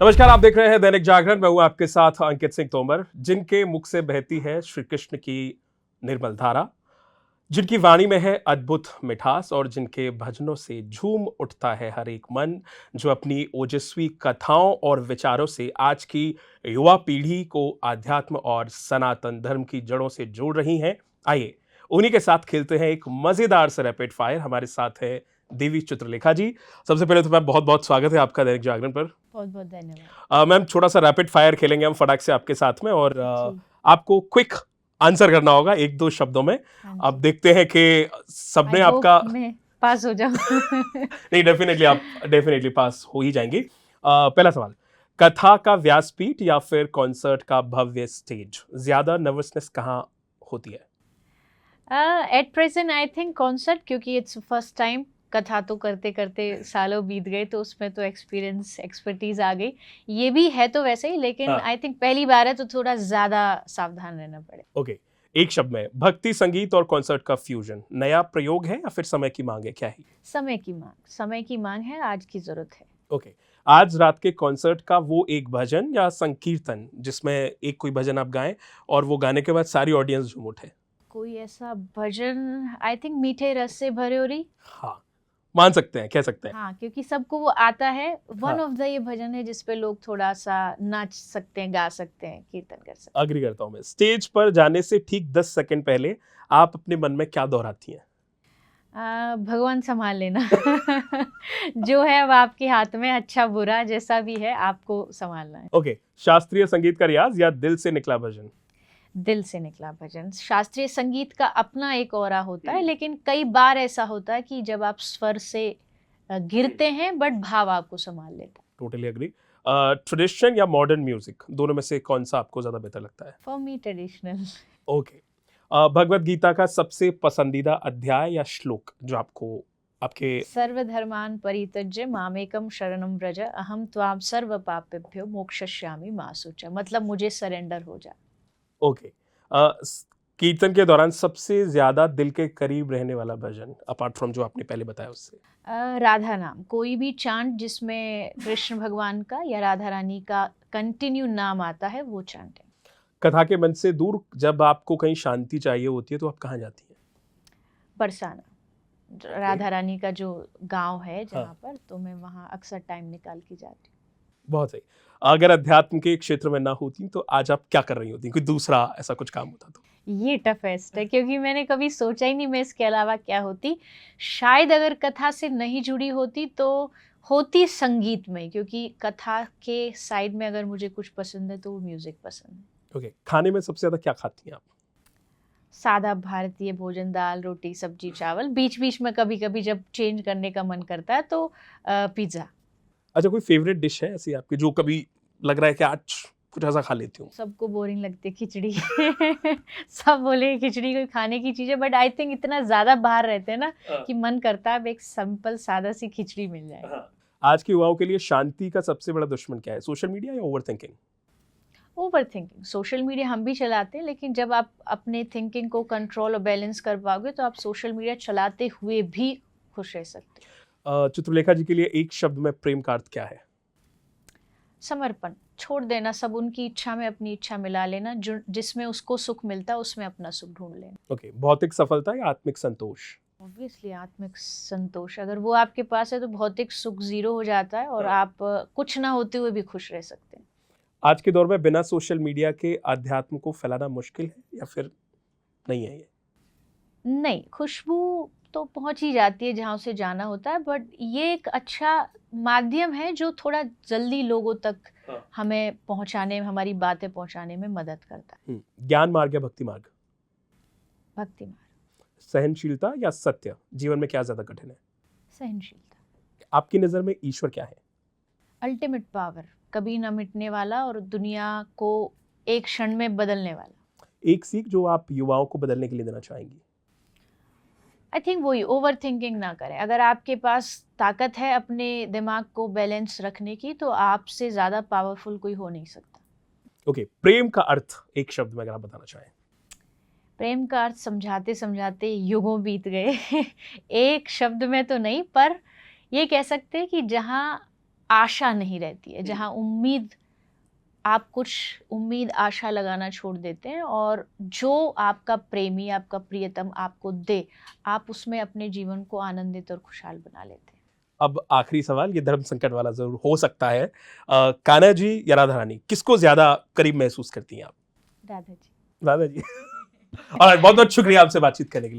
नमस्कार, आप देख रहे हैं दैनिक जागरण। मैं हूं आपके साथ अंकित सिंह तोमर। जिनके मुख से बहती है श्री कृष्ण की निर्मल धारा, जिनकी वाणी में है अद्भुत मिठास और जिनके भजनों से झूम उठता है हर एक मन, जो अपनी ओजस्वी कथाओं और विचारों से आज की युवा पीढ़ी को आध्यात्म और सनातन धर्म की जड़ों से जोड़ रही हैं। आइए उन्हीं के साथ खेलते हैं एक मजेदार सा रैपिड फायर। हमारे साथ है देवी चित्रलेखा जी। सबसे पहले तो मैम बहुत बहुत स्वागत है आपका दैनिक जागरण पर। बहुत बहुत धन्यवाद। मैम छोटा सा रैपिड फायर खेलेंगे हम फटाक से आपके साथ में, और जी। आपको क्विक आंसर करना होगा एक दो शब्दों में। हाँ अब जी। देखते हैं कि सबने आई होप आपका मैं पास हो जाऊं। नहीं, डेफिनेटली आप डेफिनेटली पास हो ही जाएंगी। पहला सवाल, कथा का व्यासपीठ या फिर कॉन्सर्ट का भव्य स्टेज, ज्यादा नर्वसनेस कहाँ होती है? At present I think concert, क्योंकि इट्स फर्स्ट टाइम। कथा तो करते करते सालों बीत गए, तो उसमें तो एक्सपर्टीज आ गई। ये भी है तो वैसे ही, लेकिन हाँ। आई थिंक पहली बार है तो थोड़ा ज्यादा सावधान रहना पड़े। ओके, एक शब्द में, भक्ति संगीत और कॉन्सर्ट का फ्यूजन नया प्रयोग है या फिर समय की मांग है, क्या है? समय की मांग है, आज की जरूरत है। ओके, आज रात के कॉन्सर्ट का वो एक भजन या संकीर्तन जिसमें एक कोई भजन आप गाएं और वो गाने के बाद सारी ऑडियंस झूम उठे। कोई ऐसा भजन, आई थिंक मीठे रस से भरे हो रही। हाँ, मान सकते हैं, कह सकते हैं। हाँ, क्योंकि सबको वो आता है। वन हाँ, ऑफ द ये भजन है जिसपे लोग थोड़ा सा नाच सकते हैं, गा सकते हैं, कीर्तन कर सकते हैं। अग्री करता हूं मैं। स्टेज पर जाने से ठीक 10 सेकंड पहले आप अपने मन में क्या दोहराती हैं? भगवान संभाल लेना। जो है वो आपके हाथ में, अच्छा बुरा जैसा भी है आपको संभालना है। ओके, शास्त्रीय संगीत का रियाज या दिल से निकला भजन? दिल से निकला भजन। शास्त्रीय संगीत का अपना एक ऑरा होता है, लेकिन कई बार ऐसा होता है कि जब आप स्वर से गिरते हैं, बट भाव आपको संभाल लेता है। Totally agree. ट्रेडिशन या मॉडर्न म्यूजिक, दोनों में से कौन सा आपको ज्यादा बेहतर लगता है? For me traditional. Okay, Bhagavad Gita का सबसे पसंदीदा अध्याय या श्लोक जो आपको आपके। सर्वधर्मान् परित्यज्य मामेकं शरणं व्रज अहम त्वां सर्व पापेभ्यो मोक्षयिष्यामि मा शुच। मतलब मुझे सरेंडर हो जा। ओके, कीर्तन के दौरान सबसे ज्यादा दिल के करीब रहने वाला भजन, अपार्ट फ्रॉम जो आपने पहले बताया उससे? राधा नाम, कोई भी चांट जिसमें कृष्ण भगवान का या राधा रानी का कंटिन्यू नाम आता है, वो चांट है। कथा के मन से दूर जब आपको कहीं शांति चाहिए होती है तो आप कहाँ जाती हैं? बरसाना, राधा रानी का जो गांव है जहाँ हाँ। पर, तो मैं वहाँ अक्सर टाइम निकाल के जाती हूँ। बहुत सही। अगर अध्यात्म के क्षेत्र में ना होती तो आज आप क्या कर रही होती? कोई दूसरा ऐसा कुछ काम होता तो? ये टफेस्ट है, क्योंकि मैंने कभी सोचा ही नहीं मैं इसके अलावा क्या होती। शायद अगर कथा से नहीं जुड़ी होती तो होती संगीत में, क्योंकि कथा के साइड में अगर मुझे कुछ पसंद है तो वो म्यूजिक पसंद है। ओके, खाने में सबसे ज्यादा क्या खाती हैं आप? सादा भारतीय भोजन, दाल रोटी सब्जी चावल। बीच बीच में कभी कभी जब चेंज करने का मन करता है तो पिज्ज़ा। अच्छा, कोई फेवरेट डिश है ऐसी आपकी जो कभी लग रहा है कि आज कुछ ऐसा खा लेती हूँ? सबको बोरिंग लगती है खिचड़ी। सब बोले खिचड़ी कोई खाने की चीज़ है, बट आई थिंक इतना ज़्यादा बाहर रहते हैं ना कि मन करता है अब एक सिंपल सादा सी खिचड़ी मिल जाए। हाँ। आज के युवाओं के लिए शांति का सबसे बड़ा दुश्मन क्या है? सोशल मीडिया या over thinking? Over thinking. Social media हम भी चलाते हैं, लेकिन जब आप अपने थिंकिंग को कंट्रोल और बैलेंस कर पाओगे तो आप सोशल मीडिया चलाते हुए भी खुश रह सकते हो। चित्रलेखा जी के लिए एक शब्द में प्रेम का अर्थ क्या है? समर्पण, छोड़ देना सब, उनकी इच्छा में अपनी इच्छा मिला लेना, जो जिसमें उसको सुख मिलता है उसमें अपना सुख ढूंढ लेना। ओके, भौतिक सफलता या आत्मिक संतोष? ऑब्वियसली आत्मिक संतोष, अगर वो आपके पास है तो भौतिक सुख जीरो हो जाता है और आप कुछ ना होते हुए भी खुश रह सकते हैं। आज के दौर में बिना सोशल मीडिया के अध्यात्म को फैलाना मुश्किल है या फिर नहीं है ये? नहीं, खुशबू तो पहुंच ही जाती है जहां उसे जाना होता है, बट ये एक अच्छा माध्यम है जो थोड़ा जल्दी लोगों तक हमें पहुंचाने में, हमारी बातें पहुंचाने में मदद करता है। ज्ञान मार्ग या भक्ति मार्ग? भक्ति मार्ग। सहनशीलता या सत्य, जीवन में क्या ज्यादा कठिन है? सहनशीलता। आपकी नजर में ईश्वर क्या है? अल्टीमेट पावर, कभी न मिटने वाला और दुनिया को एक क्षण में बदलने वाला। एक सीख जो आप युवाओं को बदलने के लिए देना चाहेंगी? आई थिंक वही, ओवर थिंकिंग ना करें। अगर आपके पास ताकत है अपने दिमाग को बैलेंस रखने की, तो आपसे ज़्यादा पावरफुल कोई हो नहीं सकता। ओके, प्रेम का अर्थ एक शब्द में अगर आप बताना चाहें? प्रेम का अर्थ समझाते समझाते युगों बीत गए। एक शब्द में तो नहीं, पर ये कह सकते हैं कि जहाँ आशा नहीं रहती है, जहाँ आप कुछ उम्मीद आशा लगाना छोड़ देते हैं और जो आपका प्रेमी, आपका प्रियतम आपको दे, आप उसमें अपने जीवन को आनंदित और खुशहाल बना लेते हैं। अब आखिरी सवाल, ये धर्म संकट वाला जरूर हो सकता है, कान्हा जी या राधा रानी, किसको ज्यादा करीब महसूस करती हैं आप? राधा जी। राधा जी। और बहुत बहुत शुक्रिया आपसे बातचीत करने के लिए।